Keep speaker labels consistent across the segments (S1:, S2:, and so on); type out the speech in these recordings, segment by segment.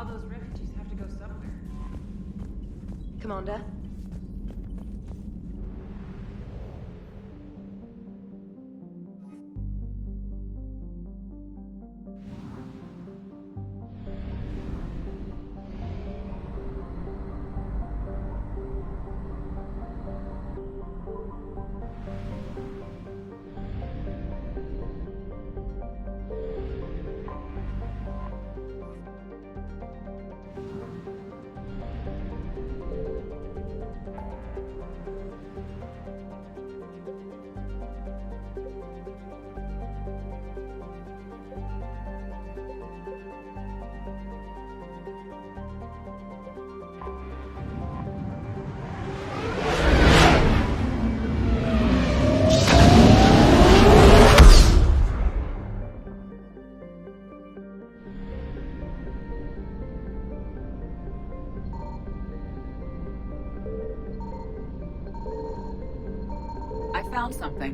S1: All those refugees have to go somewhere.
S2: Commander?
S3: I found something.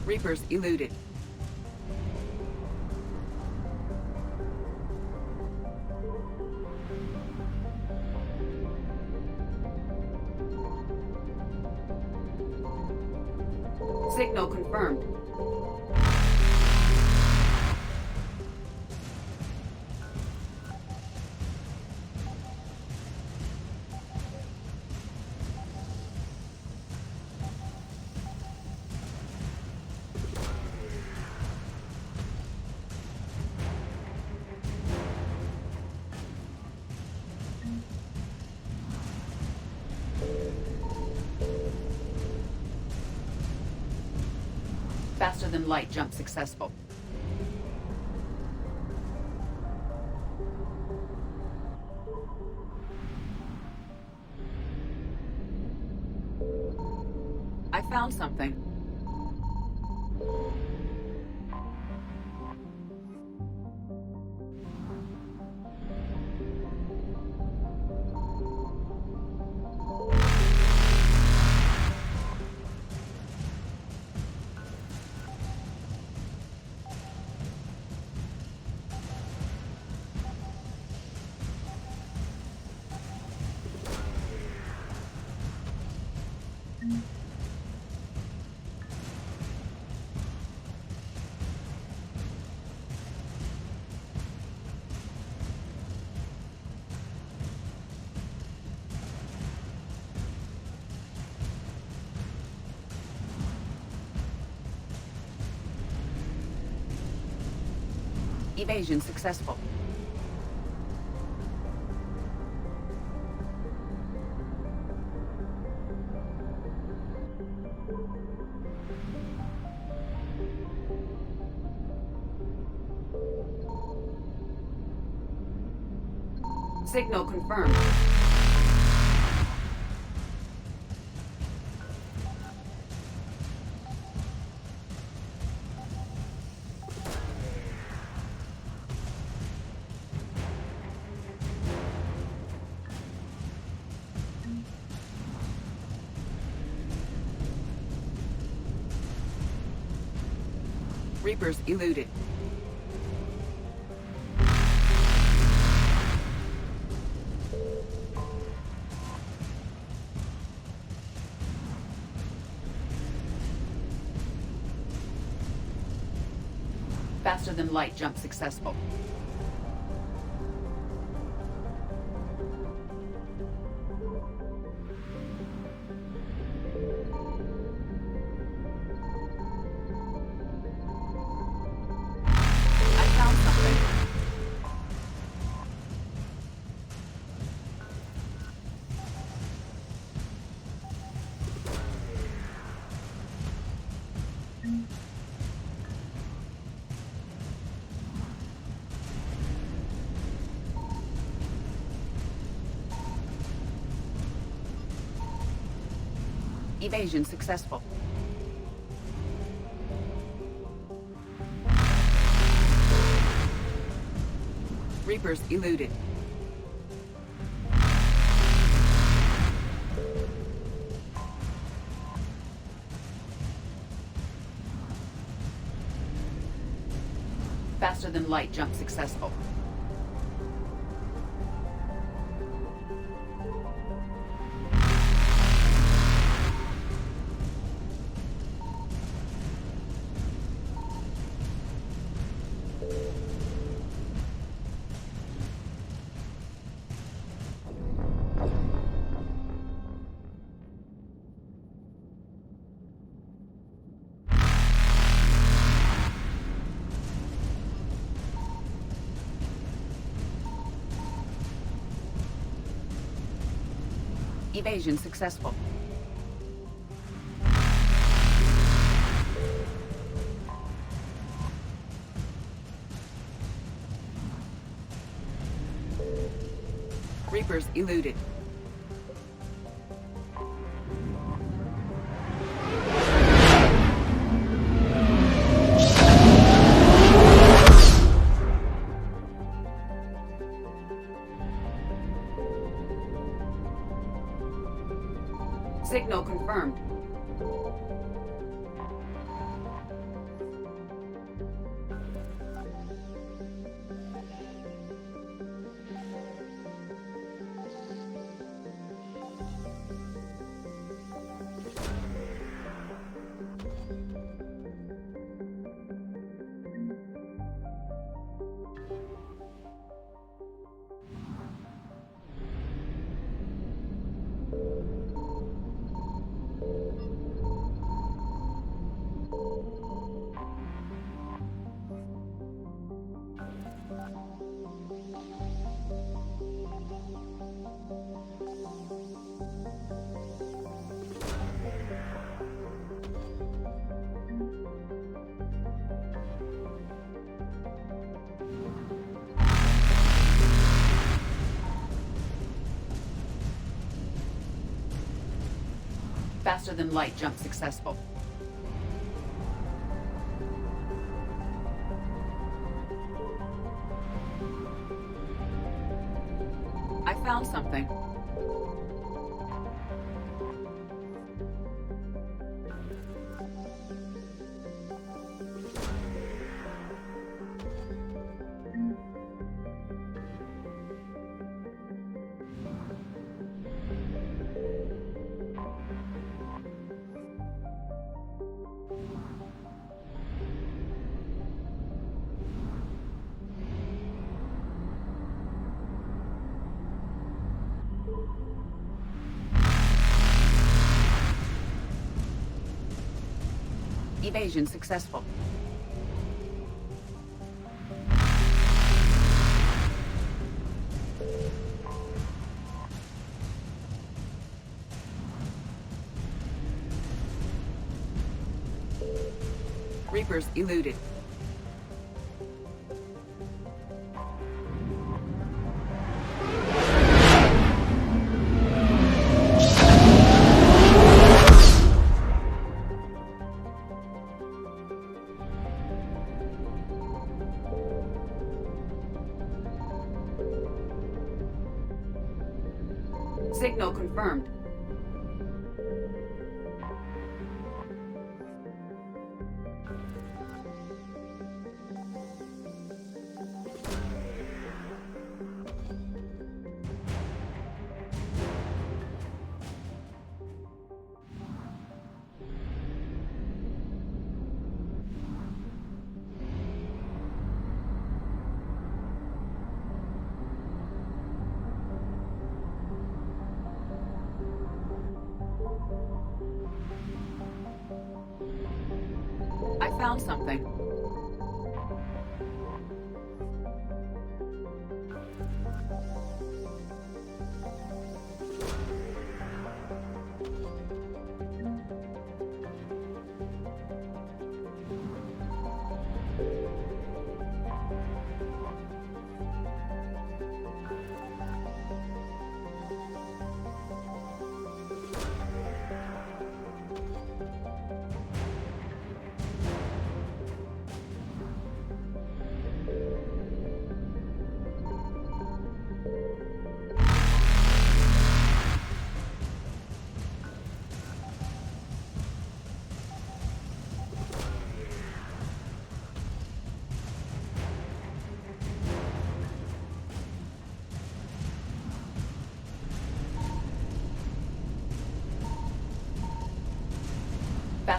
S3: Reapers eluded. Signal confirmed. Faster than light jump successful. I found something. Evasion successful. Signal confirmed. Reapers eluded. Faster than light jump successful. I found something. Evasion successful. Reapers eluded. Faster than light jump successful. Evasion successful. Reapers eluded. Signal confirmed. Faster than light jump successful. I found something. Evasion successful. Reapers eluded. Signal confirmed. I found something.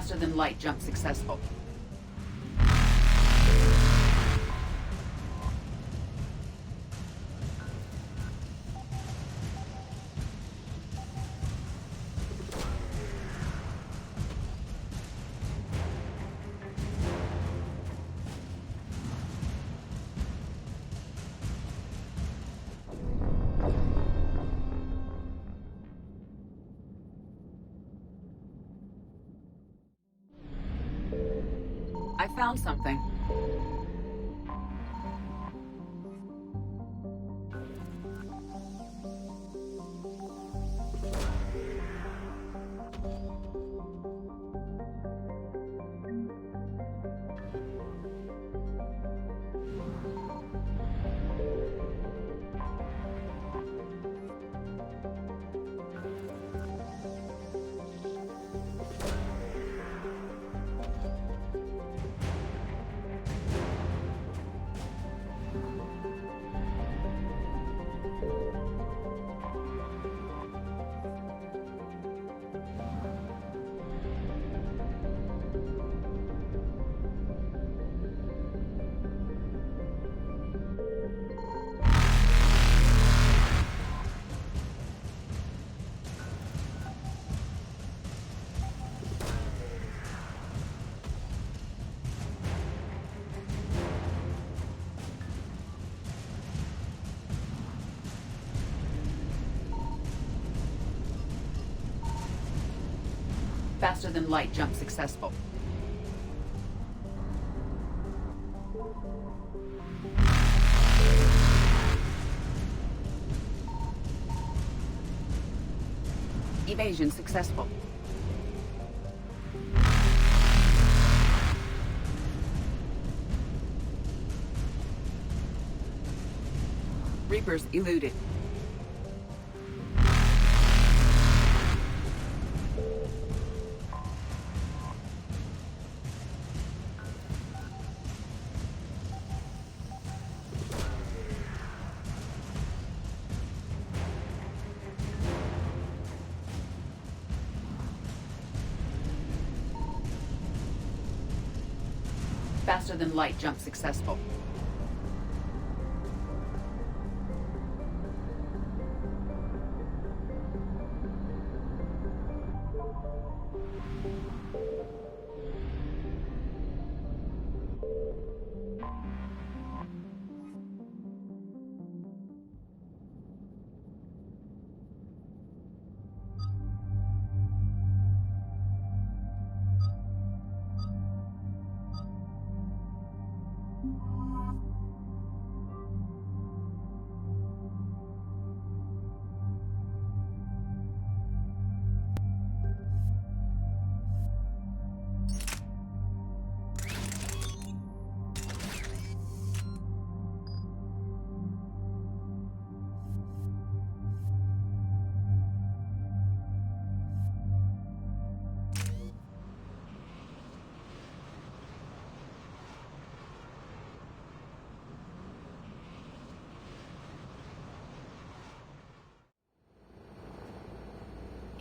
S3: Faster than light jump successful. I found something. Faster than light jump successful. Evasion successful. Reapers eluded. Faster than light jump successful.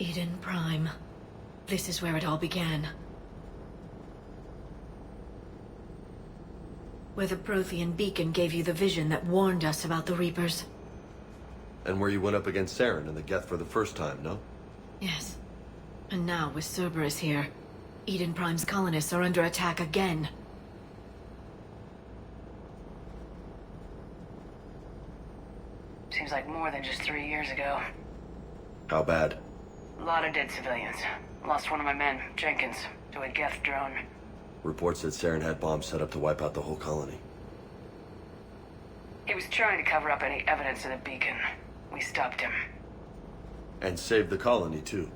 S2: Eden Prime. This is where it all began. Where the Prothean beacon gave you the vision that warned us about the Reapers.
S4: And where you went up against Saren and the Geth for the first time, no?
S2: Yes. And now, with Cerberus here, Eden Prime's colonists are under attack again.
S5: Seems like more than just 3 years ago.
S4: How bad?
S5: A lot of dead civilians. Lost one of my men, Jenkins, to a Geth drone.
S4: Reports that Saren had bombs set up to wipe out the whole colony.
S5: He was trying to cover up any evidence of the beacon. We stopped him.
S4: And saved the colony, too.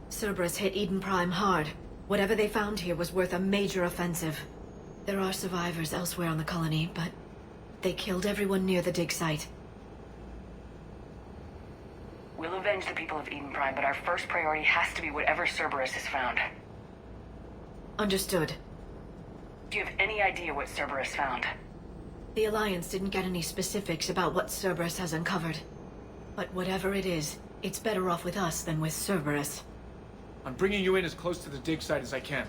S2: Cerberus hit Eden Prime hard. Whatever they found here was worth a major offensive. There are survivors elsewhere on the colony, but they killed everyone near the dig site.
S5: We'll avenge the people of Eden Prime, but our first priority has to be whatever Cerberus has found.
S2: Understood.
S5: Do you have any idea what Cerberus found?
S2: The Alliance didn't get any specifics about what Cerberus has uncovered. But whatever it is, it's better off with us than with Cerberus.
S6: I'm bringing you in as close to the dig site as I can.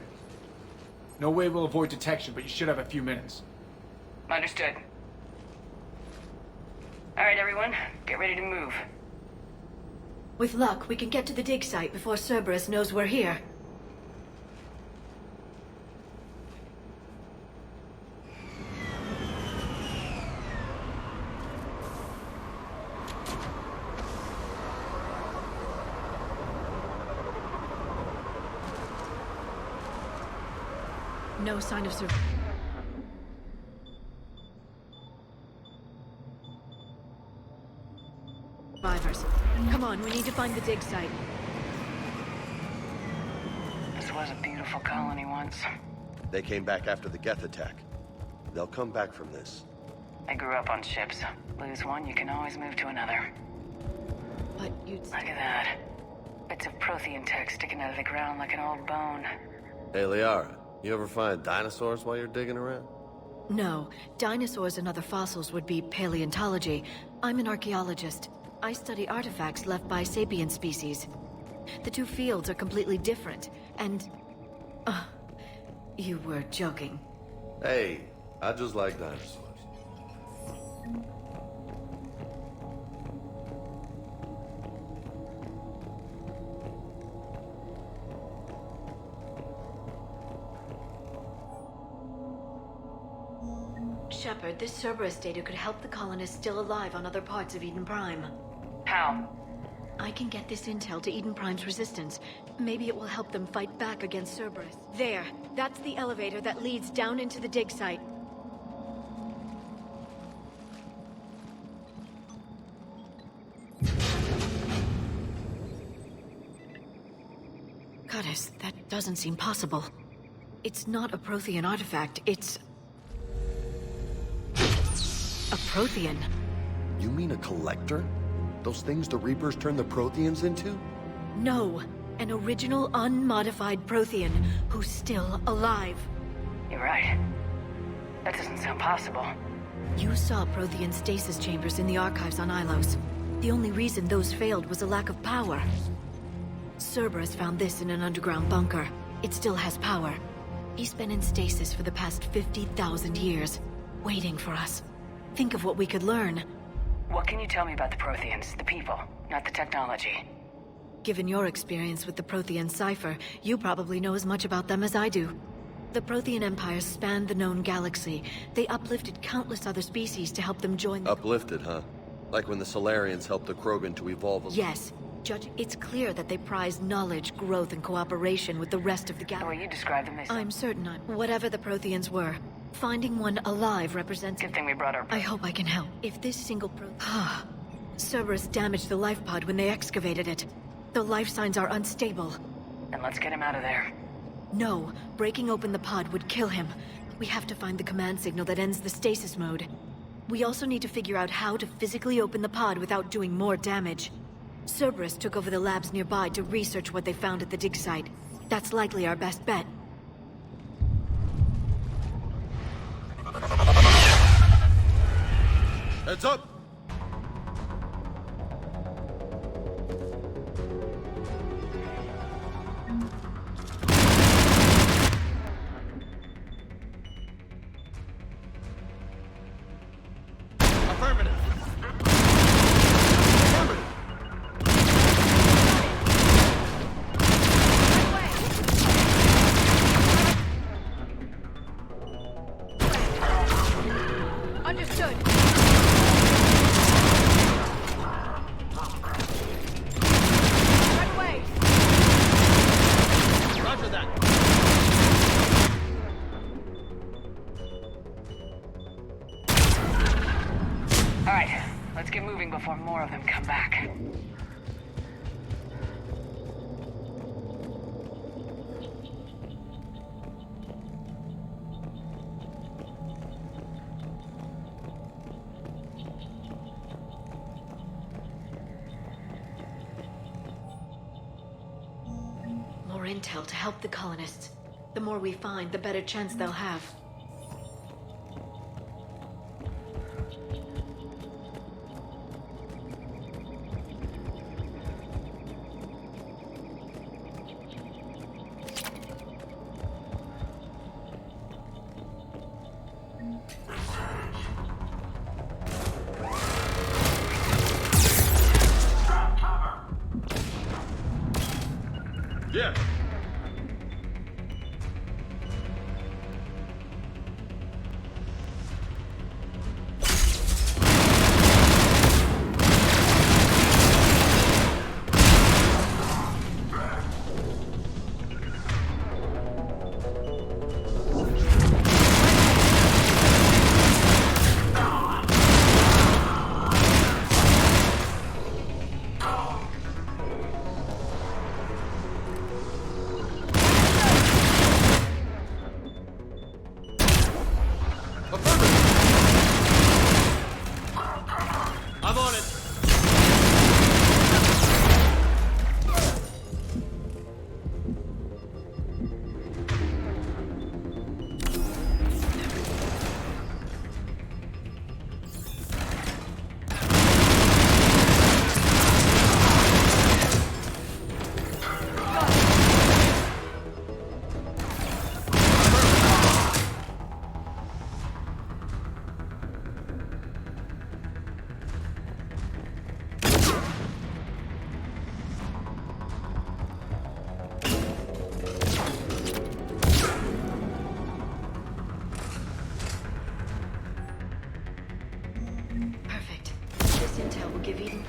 S6: No way we'll avoid detection, but you should have a few minutes.
S5: Understood. Alright, everyone. Get ready to move.
S2: With luck, we can get to the dig site before Cerberus knows we're here. No sign of survivors. Come on, we need to find the dig site.
S5: This was a beautiful colony once.
S4: They came back after the Geth attack. They'll come back from this.
S5: I grew up on ships. Lose one, you can always move to another.
S2: But you'd...
S5: Look at that. Bits of Prothean tech sticking out of the ground like an old bone.
S4: Hey, Liara, you ever find dinosaurs while you're digging around?
S2: No. Dinosaurs and other fossils would be paleontology. I'm an archaeologist. I study artifacts left by sapient species. The two fields are completely different, and... you were joking.
S4: Hey, I just like dinosaurs.
S2: Shepard, this Cerberus data could help the colonists still alive on other parts of Eden Prime.
S5: How?
S2: I can get this intel to Eden Prime's resistance. Maybe it will help them fight back against Cerberus. There. That's the elevator that leads down into the dig site. Goddess, that doesn't seem possible. It's not a Prothean artifact, it's... a Prothean.
S4: You mean a collector? Those things the Reapers turned the Protheans into?
S2: No, an original unmodified Prothean who's still alive.
S5: You're right. That doesn't sound possible.
S2: You saw Prothean stasis chambers in the archives on Ilos. The only reason those failed was a lack of power. Cerberus found this in an underground bunker. It still has power. He's been in stasis for the past 50,000 years, waiting for us. Think of what we could learn.
S5: What can you tell me about the Protheans, the people, not the technology?
S2: Given your experience with the Prothean cipher, you probably know as much about them as I do. The Prothean Empire spanned the known galaxy. They uplifted countless other species to help them join the...
S4: Uplifted, huh? Like when the Solarians helped the Krogan to evolve a...
S2: Yes. Judge, it's clear that they prize knowledge, growth, and cooperation with the rest of the
S5: The
S2: galaxy.
S5: way you describe them,
S2: I'm certain whatever the Protheans were, finding one alive represents...
S5: Good thing we brought our...
S2: I hope I can help. If this single Cerberus damaged the life pod when they excavated it. The life signs are unstable.
S5: Then let's get him out of there.
S2: No, breaking open the pod would kill him. We have to find the command signal that ends the stasis mode. We also need to figure out how to physically open the pod without doing more damage. Cerberus took over the labs nearby to research what they found at the dig site. That's likely our best bet.
S4: Heads up! Affirmative!
S2: Understood. Right away.
S4: Roger that!
S5: Alright, let's get moving before more of them come back.
S2: More intel to help the colonists. The more we find, the better chance they'll have.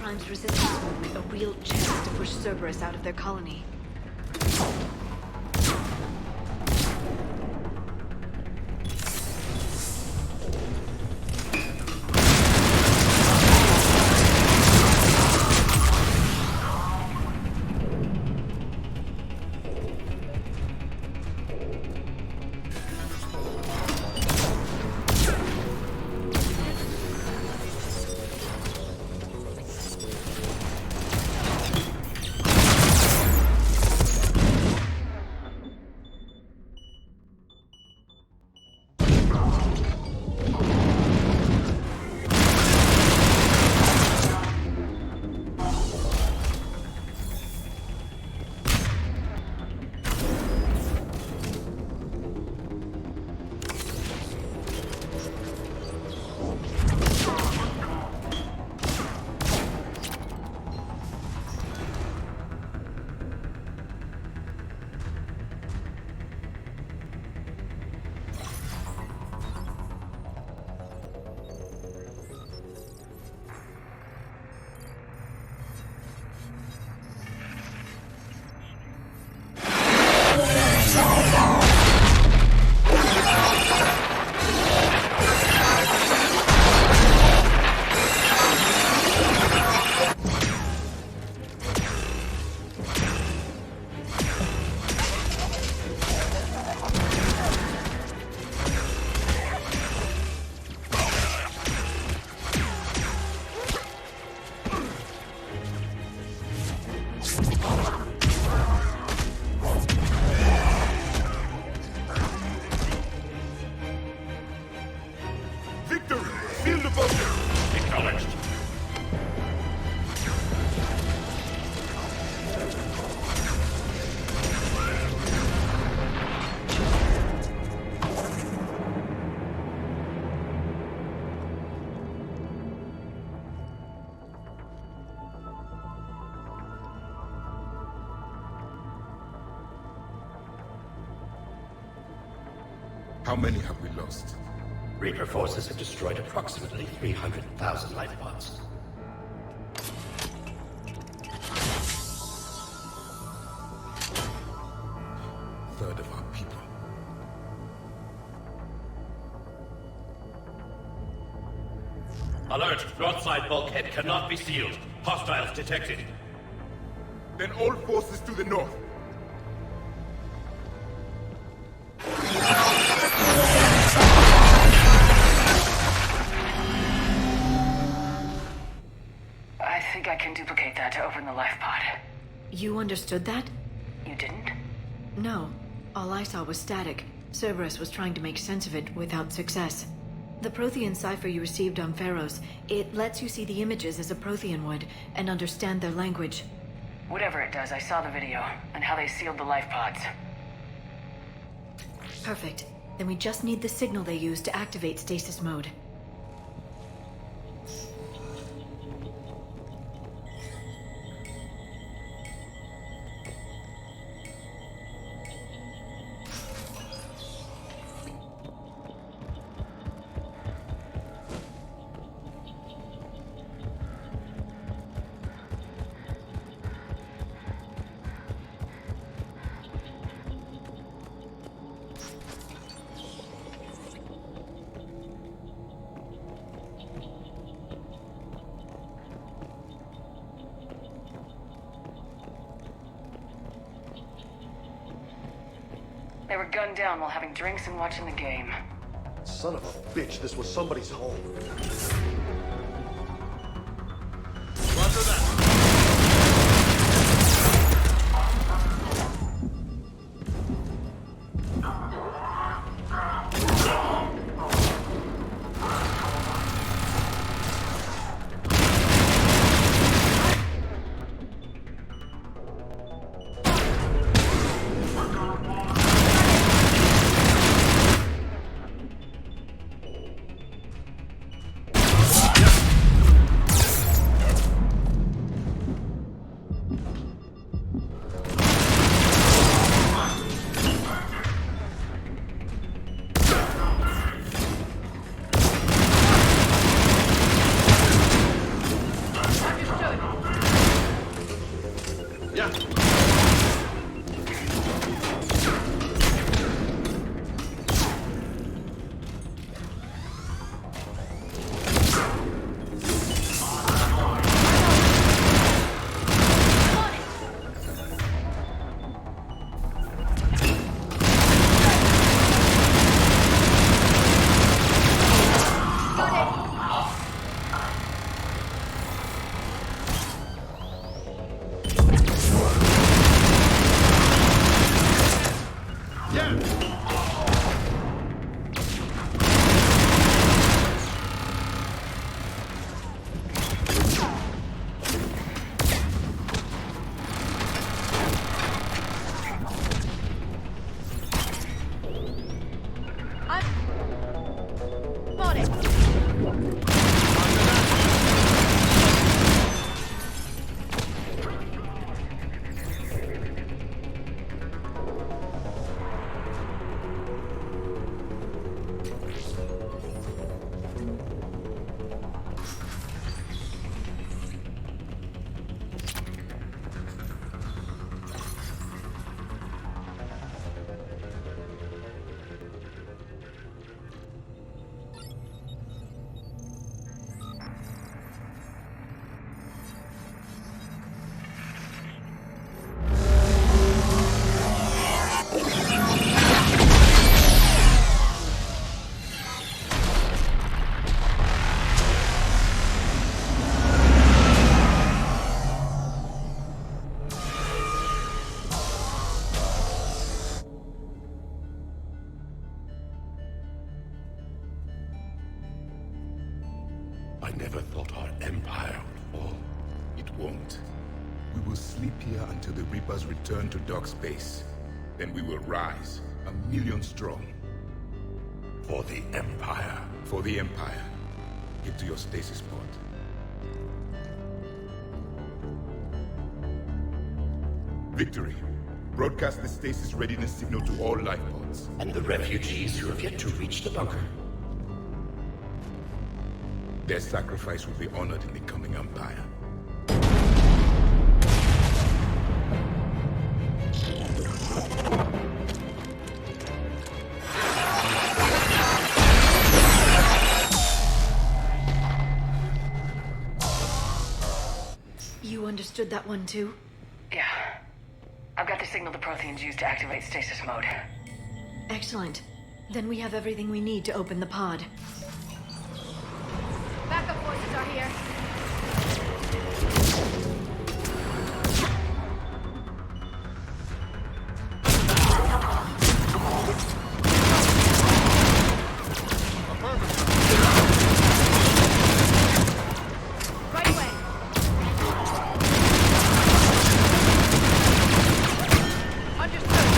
S2: Prime's resistance movement a real chance to push Cerberus out of their colony.
S7: How many have we lost?
S8: Reaper forces have destroyed approximately 300,000 life pods.
S7: Third of our people.
S8: Alert! Broadside bulkhead cannot be sealed. Hostiles detected.
S7: Then all forces to the north.
S5: I think I can duplicate that to open the life pod.
S2: You understood that?
S5: You didn't?
S2: No. All I saw was static. Cerberus was trying to make sense of it without success. The Prothean cipher you received on Pharaohs, it lets you see the images as a Prothean would, and understand their language.
S5: Whatever it does, I saw the video, and how they sealed the life pods.
S2: Perfect. Then we just need the signal they use to activate stasis mode.
S5: They were gunned down while having drinks and watching the game.
S4: Son of a bitch, this was somebody's home.
S8: Roger that.
S2: I'm on it.
S8: I never thought our empire would fall.
S7: It won't. We will sleep here until the Reapers return to Dock Space. Then we will rise, 1,000,000 strong.
S8: For the empire.
S7: For the Empire. Get to your stasis pod. Victory. Broadcast the stasis readiness signal to all life pods.
S8: And the refugees who have yet to reach the bunker.
S7: Their sacrifice will be honored in the coming Empire.
S2: You understood that one too?
S5: Yeah. I've got the signal the Protheans use to activate stasis mode.
S2: Excellent. Then we have everything we need to open the pod.
S9: Backup forces are here. Right away. Understood.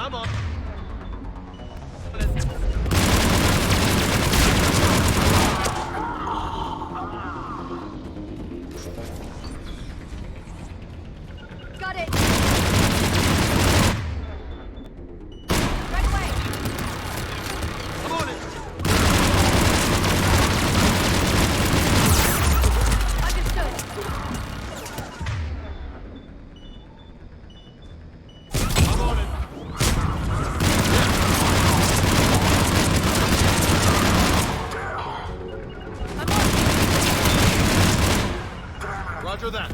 S6: I'm on.
S9: Got it. Right away.
S6: I'm on it.
S9: Understood.
S6: I'm on it.
S9: I'm on.
S6: Roger that.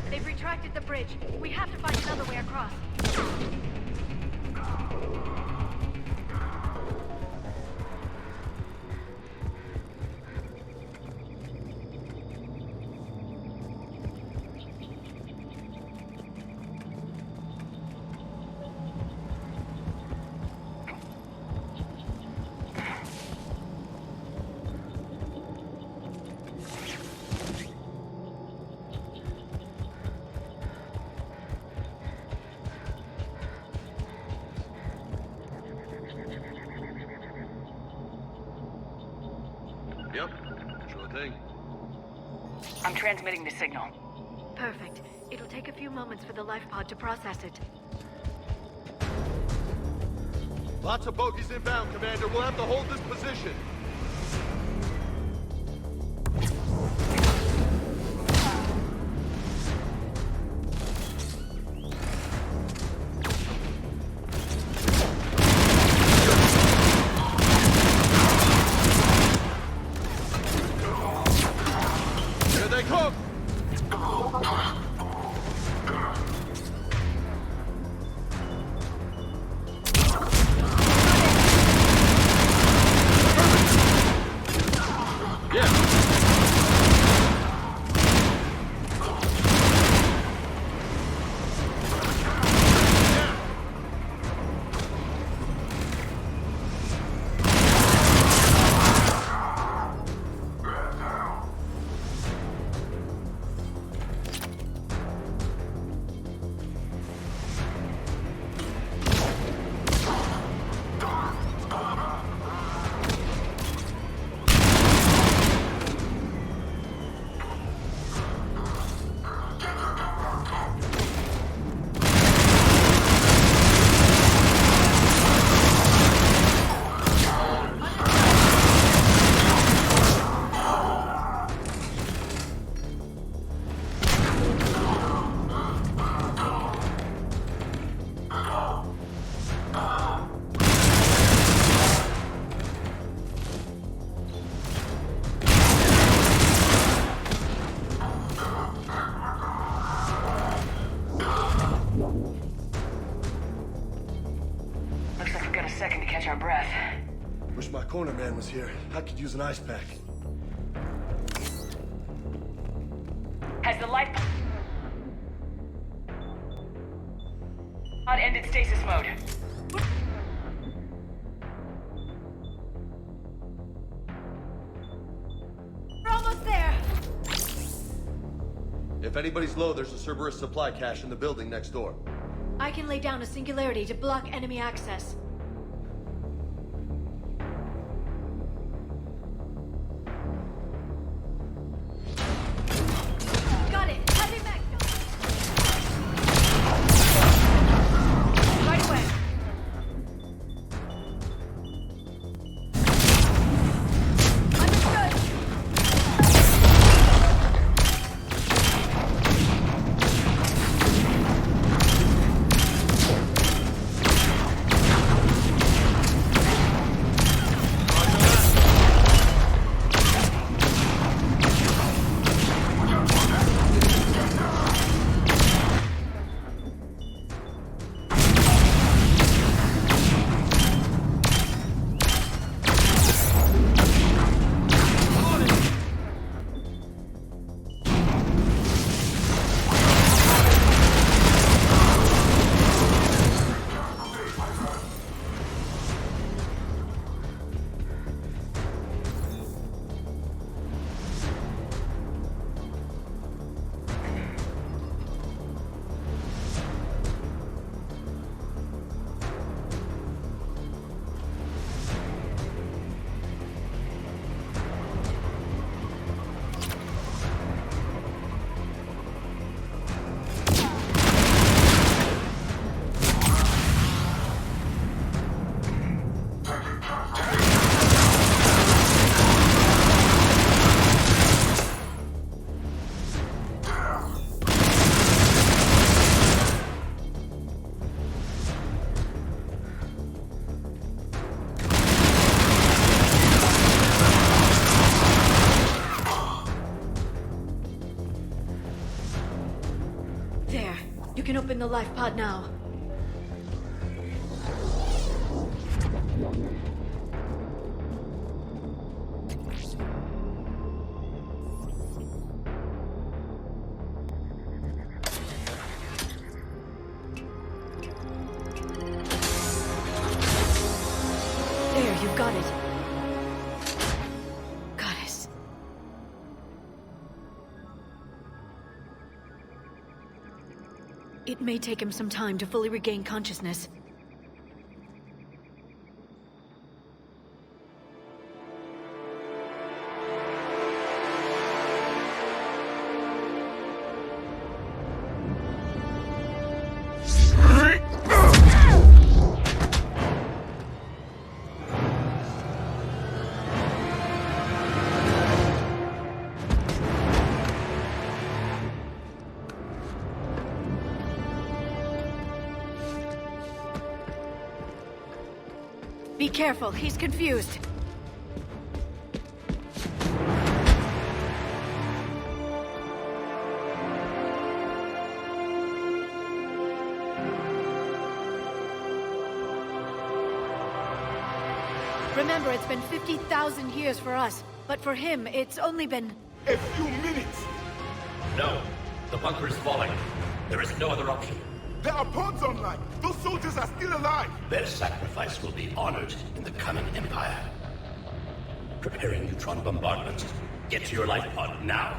S9: They've retracted the bridge. We have to find another way across.
S6: Yep. Sure thing.
S5: I'm transmitting the signal.
S2: Perfect. It'll take a few moments for the life pod to process it.
S6: Lots of bogies inbound, Commander. We'll have to hold this position.
S5: second to catch our breath.
S6: Wish my corner man was here. I could use an ice pack.
S5: Has the life pod ended stasis mode?
S9: We're almost there!
S6: If anybody's low, there's a Cerberus supply cache in the building next door.
S2: I can lay down a singularity to block enemy access.
S9: Got it! Heavy magnum!
S2: Right away.
S9: Understood!
S2: There. You can open the life pod now. There, you've got it. Goddess. It may take him some time to fully regain consciousness. Be careful, he's confused. Remember, it's been 50,000 years for us, but for him, it's only been...
S7: A few minutes!
S8: No, the bunker is falling. There is no other option.
S7: There are pods online! Those soldiers are still alive!
S8: Their sacrifice will be honored in the coming Empire. Preparing neutron bombardment. Get to your life pod now.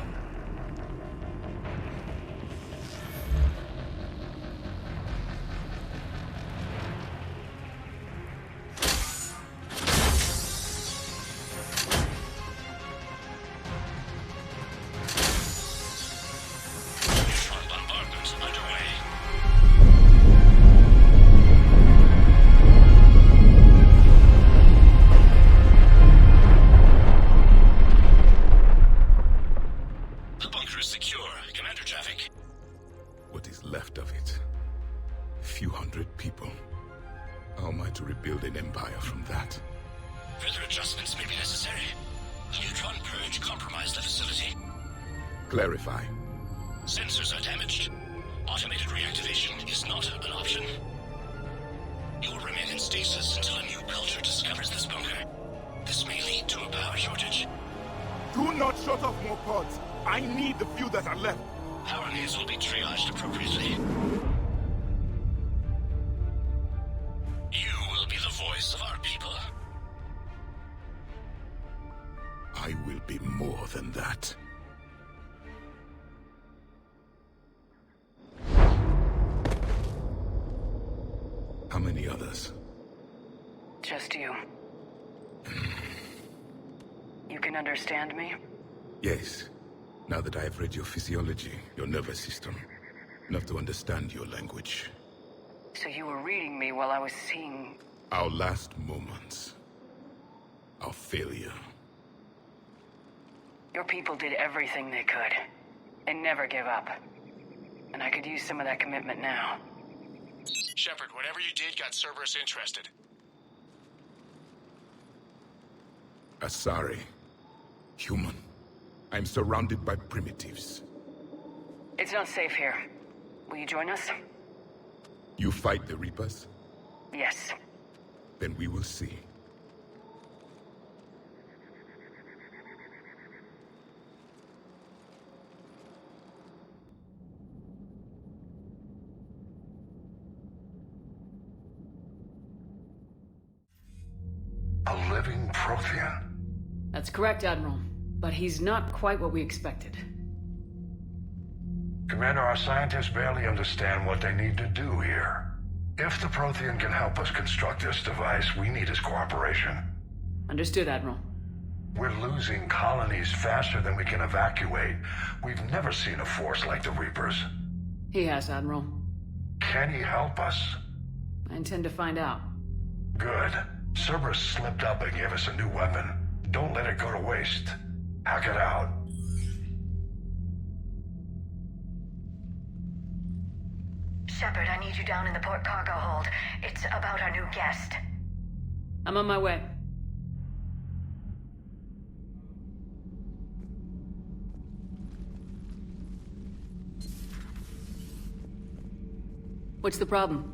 S8: Neutron bombardment underway. The bunker is secure, Commander Traffic.
S7: What is left of it? A few hundred people. How am I to rebuild an empire from that?
S8: Further adjustments may be necessary. The neutron purge compromised the facility.
S7: Clarify.
S8: Sensors are damaged. Automated reactivation is not an option. You will remain in stasis until a new
S7: not shut off more pods. I need the few that are left.
S8: Power needs will be triaged appropriately. You will be the voice of our people.
S7: I will be more than that. How many others?
S5: Just you. You can understand me?
S7: Yes. Now that I have read your physiology, your nervous system, enough to understand your language.
S5: So you were reading me while I was seeing...
S7: Our last moments. Our failure.
S5: Your people did everything they could. They never give up. And I could use some of that commitment now.
S10: Shepard, whatever you did got Cerberus interested.
S7: Asari. Human. I'm surrounded by primitives.
S5: It's not safe here. Will you join us?
S7: You fight the Reapers?
S5: Yes.
S7: Then we will see.
S11: A living Prothean?
S1: That's correct, Admiral. But he's not quite what we expected.
S11: Commander, our scientists barely understand what they need to do here. If the Prothean can help us construct this device, we need his cooperation.
S1: Understood, Admiral.
S11: We're losing colonies faster than we can evacuate. We've never seen a force like the Reapers.
S1: He has, Admiral.
S11: Can he help us?
S1: I intend to find out.
S11: Good. Cerberus slipped up and gave us a new weapon. Don't let it go to waste. Hack it out.
S9: Shepard, I need you down in the port cargo hold. It's about our new guest.
S1: I'm on my way. What's the problem?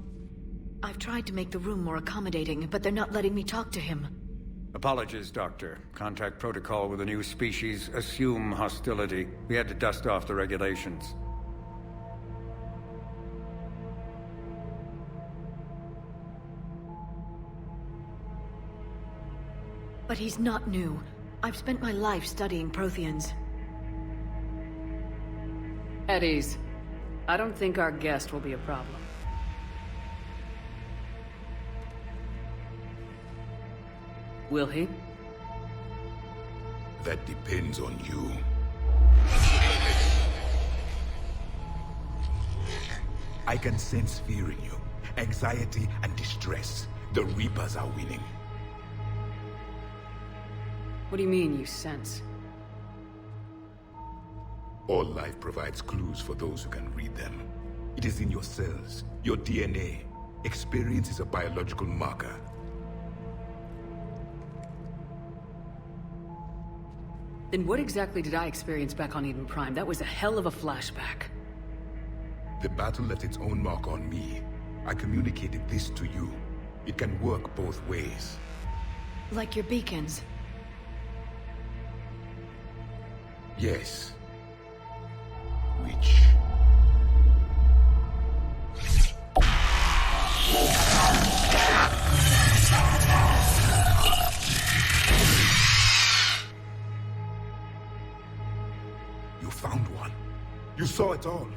S2: I've tried to make the room more accommodating, but they're not letting me talk to him.
S12: Apologies, Doctor. Contact protocol with a new species. Assume hostility. We had to dust off the regulations.
S2: But he's not new. I've spent my life studying Protheans.
S1: At ease. I don't think our guest will be a problem. Will he?
S7: That depends on you. I can sense fear in you. Anxiety and distress. The Reapers are winning.
S1: What do you mean, you sense?
S7: All life provides clues for those who can read them. It is in your cells, your DNA. Experience is a biological marker.
S1: Then what exactly did I experience back on Eden Prime? That was a hell of a flashback.
S7: The battle left its own mark on me. I communicated this to you. It can work both ways.
S2: Like your beacons.
S7: Yes. Which... You found one. You saw it all.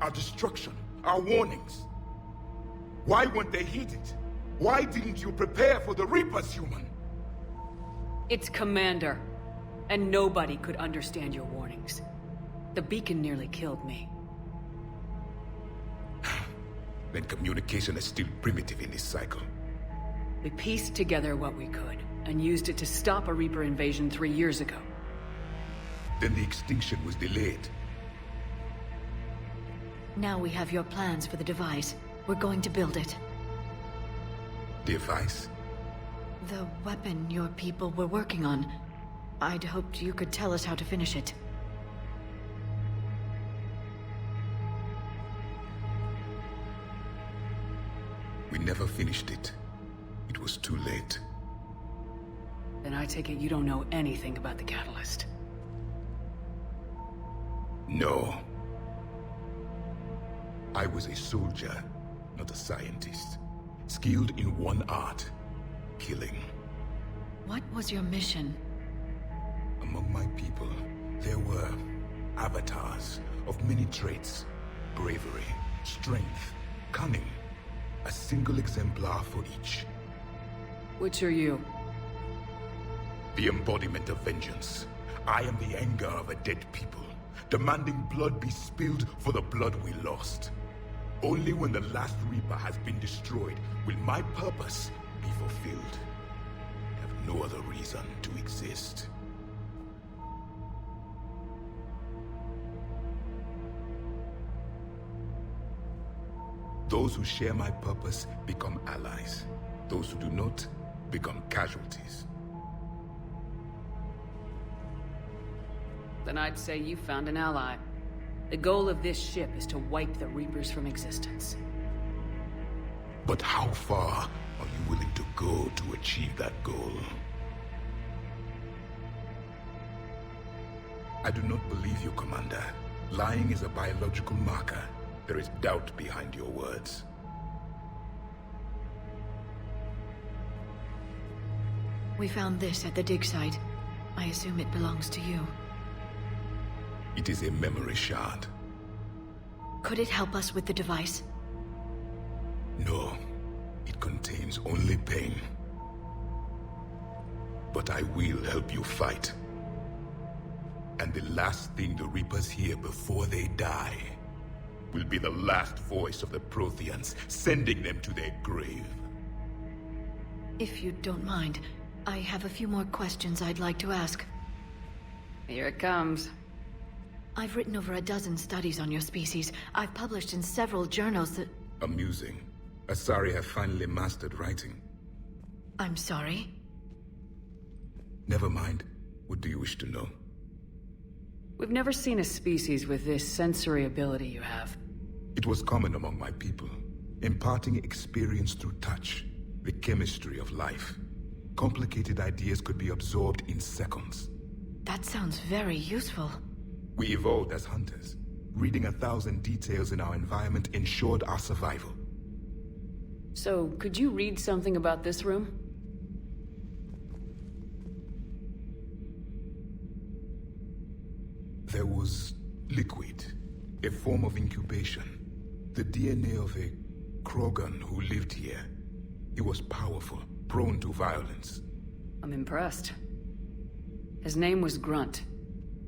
S7: Our destruction. Our warnings. Why weren't they heeded? Why didn't you prepare for the Reapers, human?
S1: It's Commander. And nobody could understand your warnings. The beacon nearly killed me.
S7: Then communication is still primitive in this cycle.
S1: We pieced together what we could, and used it to stop a Reaper invasion 3 years ago.
S7: Then the extinction was delayed.
S2: Now we have your plans for the device. We're going to build it.
S7: Device?
S2: The weapon your people were working on. I'd hoped you could tell us how to finish it.
S7: We never finished it. It was too late.
S1: Then I take it you don't know anything about the catalyst.
S7: No. I was a soldier, not a scientist. Skilled in one art, killing.
S2: What was your mission?
S7: Among my people, there were avatars of many traits. Bravery, strength, cunning. A single exemplar for each.
S1: Which are you?
S7: The embodiment of vengeance. I am the anger of a dead people, demanding blood be spilled for the blood we lost. Only when the last Reaper has been destroyed will my purpose be fulfilled. I have no other reason to exist. Those who share my purpose become allies. Those who do not become casualties.
S1: Then I'd say you found an ally. The goal of this ship is to wipe the Reapers from existence.
S7: But how far are you willing to go to achieve that goal? I do not believe you, Commander. Lying is a biological marker. There is doubt behind your words.
S2: We found this at the dig site. I assume it belongs to you.
S7: It is a memory shard.
S2: Could it help us with the device?
S7: No. It contains only pain. But I will help you fight. And the last thing the Reapers hear before they die will be the last voice of the Protheans, sending them to their grave.
S2: If you don't mind, I have a few more questions I'd like to ask.
S1: Here it comes.
S2: I've written over a dozen studies on your species. I've published in several journals that...
S7: Amusing. Asari have finally mastered writing.
S2: I'm sorry?
S7: Never mind. What do you wish to know?
S1: We've never seen a species with this sensory ability you have.
S7: It was common among my people, imparting experience through touch, the chemistry of life. Complicated ideas could be absorbed in seconds.
S2: That sounds very useful.
S7: We evolved as hunters. Reading 1,000 details in our environment ensured our survival.
S1: So, could you read something about this room?
S7: There was liquid, a form of incubation. The DNA of a Krogan who lived here. He was powerful, prone to violence.
S1: I'm impressed. His name was Grunt.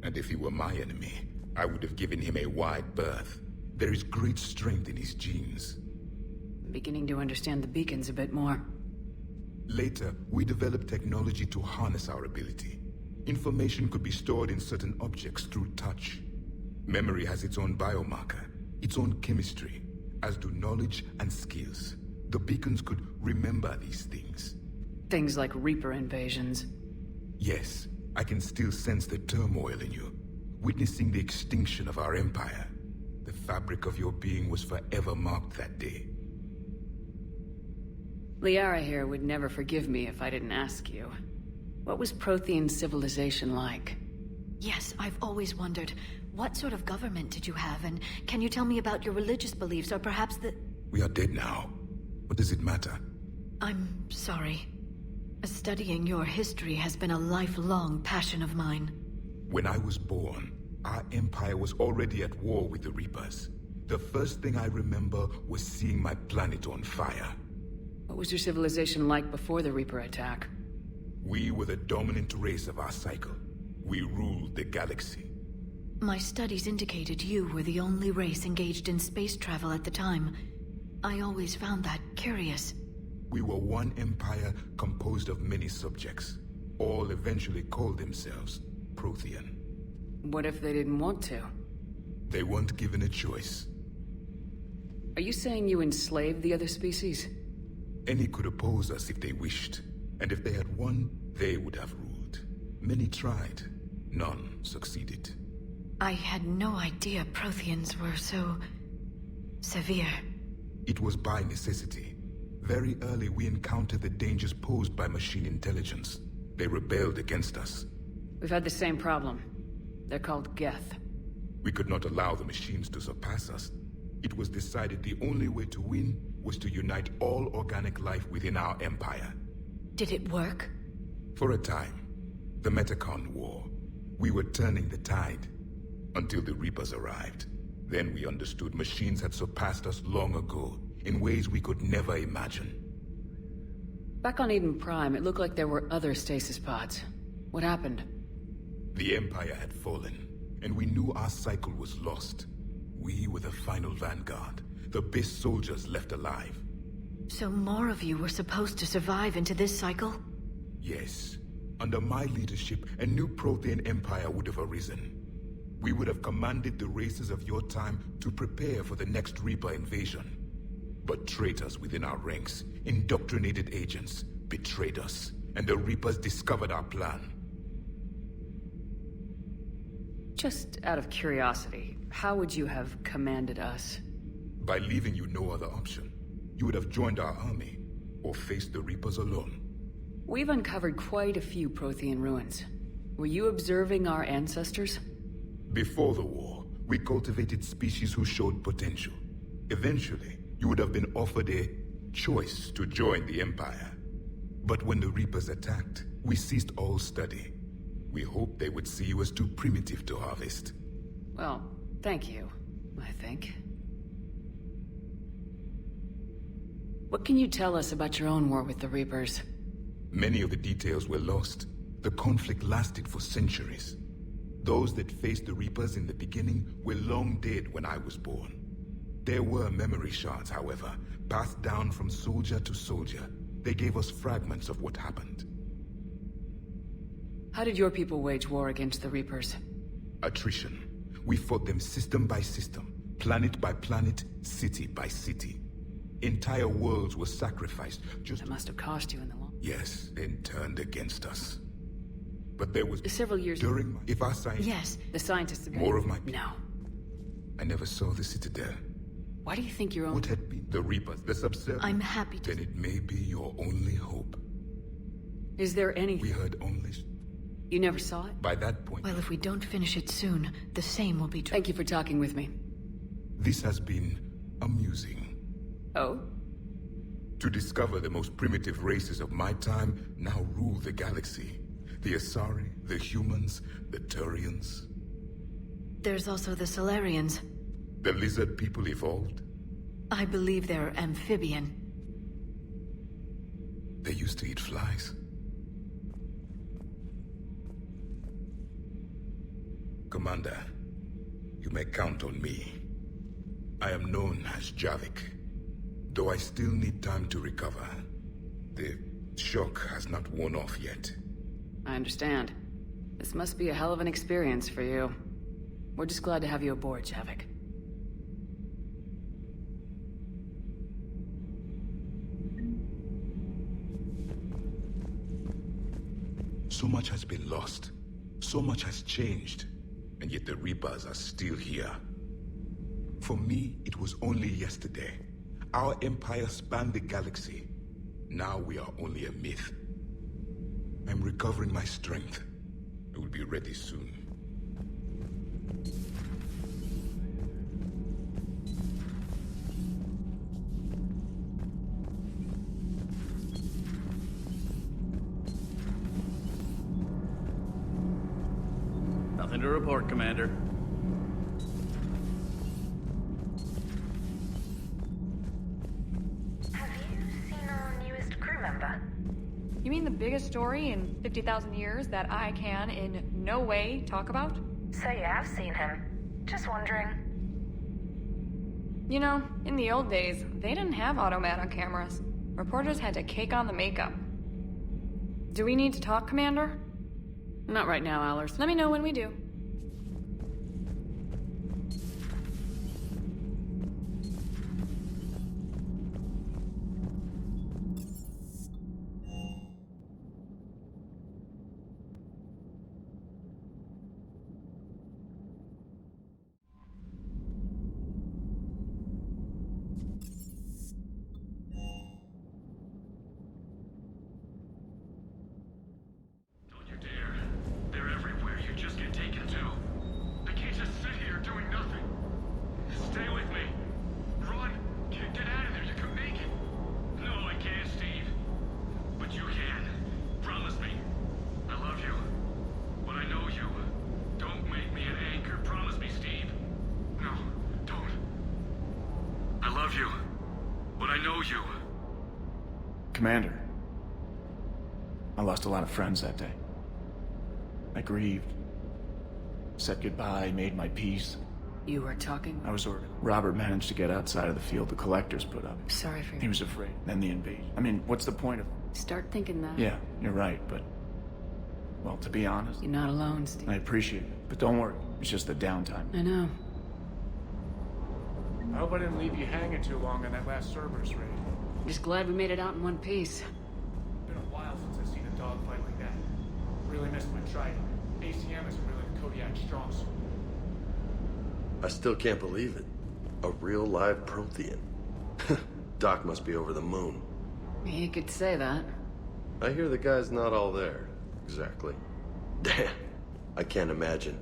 S7: And if he were my enemy, I would have given him a wide berth. There is great strength in his genes.
S1: I'm beginning to understand the beacons a bit more.
S7: Later, we developed technology to harness our ability. Information could be stored in certain objects through touch. Memory has its own biomarker, its own chemistry, as do knowledge and skills. The beacons could remember these things.
S1: Things like Reaper invasions.
S7: Yes, I can still sense the turmoil in you, witnessing the extinction of our empire. The fabric of your being was forever marked that day.
S1: Liara here would never forgive me if I didn't ask you. What was Prothean civilization like?
S2: Yes, I've always wondered. What sort of government did you have, and can you tell me about your religious beliefs, or perhaps the...
S7: We are dead now. What does it matter?
S2: I'm sorry. Studying your history has been a lifelong passion of mine.
S7: When I was born, our empire was already at war with the Reapers. The first thing I remember was seeing my planet on fire.
S1: What was your civilization like before the Reaper attack?
S7: We were the dominant race of our cycle. We ruled the galaxy.
S2: My studies indicated you were the only race engaged in space travel at the time. I always found that curious.
S7: We were one empire composed of many subjects. All eventually called themselves Prothean.
S1: What if they didn't want to?
S7: They weren't given a choice.
S1: Are you saying you enslaved the other species?
S7: Any could oppose us if they wished. And if they had won, they would have ruled. Many tried. None succeeded.
S2: I had no idea Protheans were so... severe.
S7: It was by necessity. Very early we encountered the dangers posed by machine intelligence. They rebelled against us.
S1: We've had the same problem. They're called Geth.
S7: We could not allow the machines to surpass us. It was decided the only way to win was to unite all organic life within our empire.
S2: Did it work?
S7: For a time, the Metacon War, we were turning the tide until the Reapers arrived. Then we understood machines had surpassed us long ago in ways we could never imagine.
S1: Back on Eden Prime, it looked like there were other stasis pods. What happened?
S7: The Empire had fallen, and we knew our cycle was lost. We were the final vanguard, the best soldiers left alive.
S2: So more of you were supposed to survive into this cycle?
S7: Yes. Under my leadership, a new Prothean empire would have arisen. We would have commanded the races of your time to prepare for the next Reaper invasion. But traitors within our ranks, indoctrinated agents, betrayed us, and the Reapers discovered our plan.
S1: Just out of curiosity, how would you have commanded us?
S7: By leaving you no other option. You would have joined our army, or faced the Reapers alone.
S1: We've uncovered quite a few Prothean ruins. Were you observing our ancestors?
S7: Before the war, we cultivated species who showed potential. Eventually, you would have been offered a choice to join the Empire. But when the Reapers attacked, we ceased all study. We hoped they would see you as too primitive to harvest.
S1: Well, thank you, I think. What can you tell us about your own war with the Reapers?
S7: Many of the details were lost. The conflict lasted for centuries. Those that faced the Reapers in the beginning were long dead when I was born. There were memory shards, however, passed down from soldier to soldier. They gave us fragments of what happened.
S1: How did your people wage war against the Reapers?
S7: Attrition. We fought them system by system, planet by planet, city by city. Entire worlds were sacrificed just...
S1: That must have cost you in the long...
S7: Yes, and turned against us. But there was...
S1: Several years...
S7: During my... If our science...
S2: Yes.
S1: The scientists have been...
S7: More of my...
S1: No.
S7: I never saw the Citadel.
S1: Why do you think your own...
S7: What had been the Reapers, the subservient...
S2: I'm happy to...
S7: Then it may be your only hope.
S1: Is there anything...
S7: We heard only...
S1: You never saw it?
S7: By that point...
S2: Well, if we don't finish it soon, the same will be true.
S1: Thank you for talking with me.
S7: This has been amusing.
S1: Oh?
S7: To discover the most primitive races of my time now rule the galaxy. The Asari, the humans, the Turians.
S2: There's also the Solarians.
S7: The lizard people evolved?
S2: I believe they're amphibian.
S7: They used to eat flies. Commander, you may count on me. I am known as Javik, though I still need time to recover. The shock has not worn off yet.
S1: I understand. This must be a hell of an experience for you. We're just glad to have you aboard, Javik.
S7: So much has been lost. So much has changed. And yet the Reapers are still here. For me, it was only yesterday. Our empire spanned the galaxy. Now we are only a myth. I'm recovering my strength. I will be ready soon.
S13: Nothing to report, Commander.
S9: Have you seen our newest crew member?
S14: You mean the biggest story in 50,000 years that I can in no way talk about?
S9: So you have seen him. Just wondering.
S14: You know, in the old days, they didn't have automatic cameras. Reporters had to cake on the makeup. Do we need to talk, Commander?
S1: Not right now, Allers.
S14: Let me know when we do.
S10: Don't you dare. They're everywhere. You just get taken
S15: Commander, I lost a lot of friends that day. I grieved, said goodbye, made my peace.
S1: You were talking?
S15: I was ordered. Robert managed to get outside of the field the Collectors put up.
S1: Sorry for you.
S15: He was afraid. Then the invasion. I mean, what's the point of...
S1: Start thinking that.
S15: Yeah, you're right, but... Well, to be honest...
S1: You're not alone, Steve.
S15: I appreciate it, but don't worry. It's just the downtime.
S1: I know.
S15: I hope I didn't leave you hanging too long on that last Cerberus raid.
S1: Just glad we made it out in one piece.
S15: Been a while since I've seen a dogfight like that. Really missed my Trident. ACM isn't really the Kodiak strong suit.
S4: I still can't believe it. A real live Prothean. Doc must be over the moon.
S1: He could say that.
S4: I hear the guy's not all there. Exactly. Damn. I can't imagine.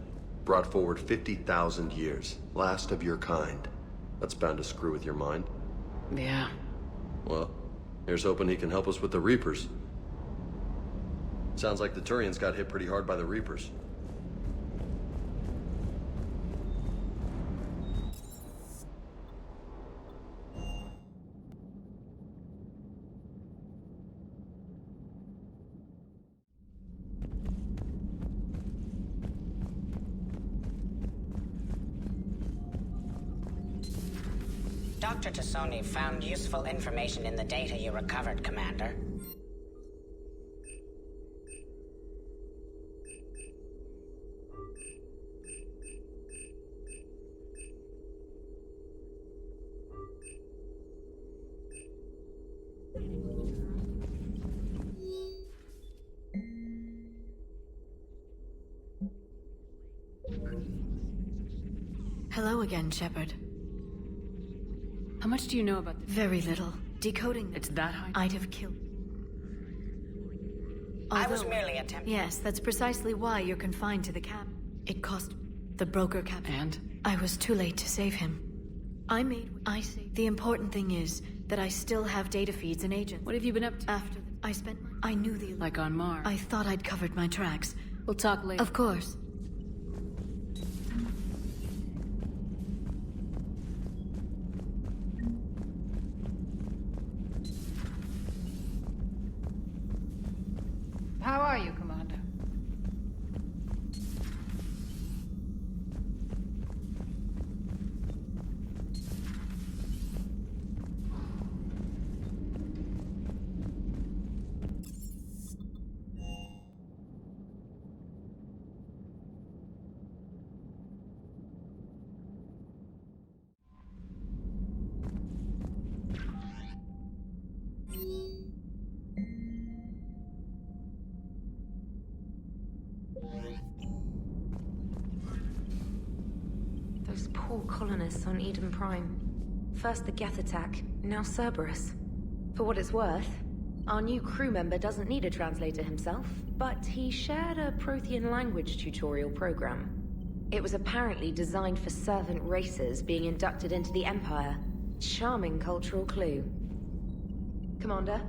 S4: Brought forward 50,000 years. Last of your kind. That's bound to screw with your mind.
S1: Yeah.
S4: Well, here's hoping he can help us with the Reapers. Sounds like the Turians got hit pretty hard by the Reapers.
S16: Dr. Tassoni found useful information in the data you recovered, Commander.
S2: Hello again, Shepard.
S1: How much do you know about this?
S2: Very little. Decoding
S1: It's that high?
S2: I'd have killed.
S16: I was merely attempting...
S2: Yes, that's precisely why you're confined to the cap. It cost the broker cap.
S1: And?
S2: I was too late to save him. I saved. The important thing is that I still have data feeds and agents.
S1: What have you been up to?
S2: After I knew the...
S1: Like on Mars?
S2: I thought I'd covered my tracks.
S1: We'll talk later.
S2: Of course.
S14: How are you, Commander?
S17: Those poor colonists on Eden Prime. First the Geth attack, now Cerberus. For what it's worth, our new crew member doesn't need a translator himself, but he shared a Prothean language tutorial program. It was apparently designed for servant races being inducted into the Empire. Charming cultural clue. Commander,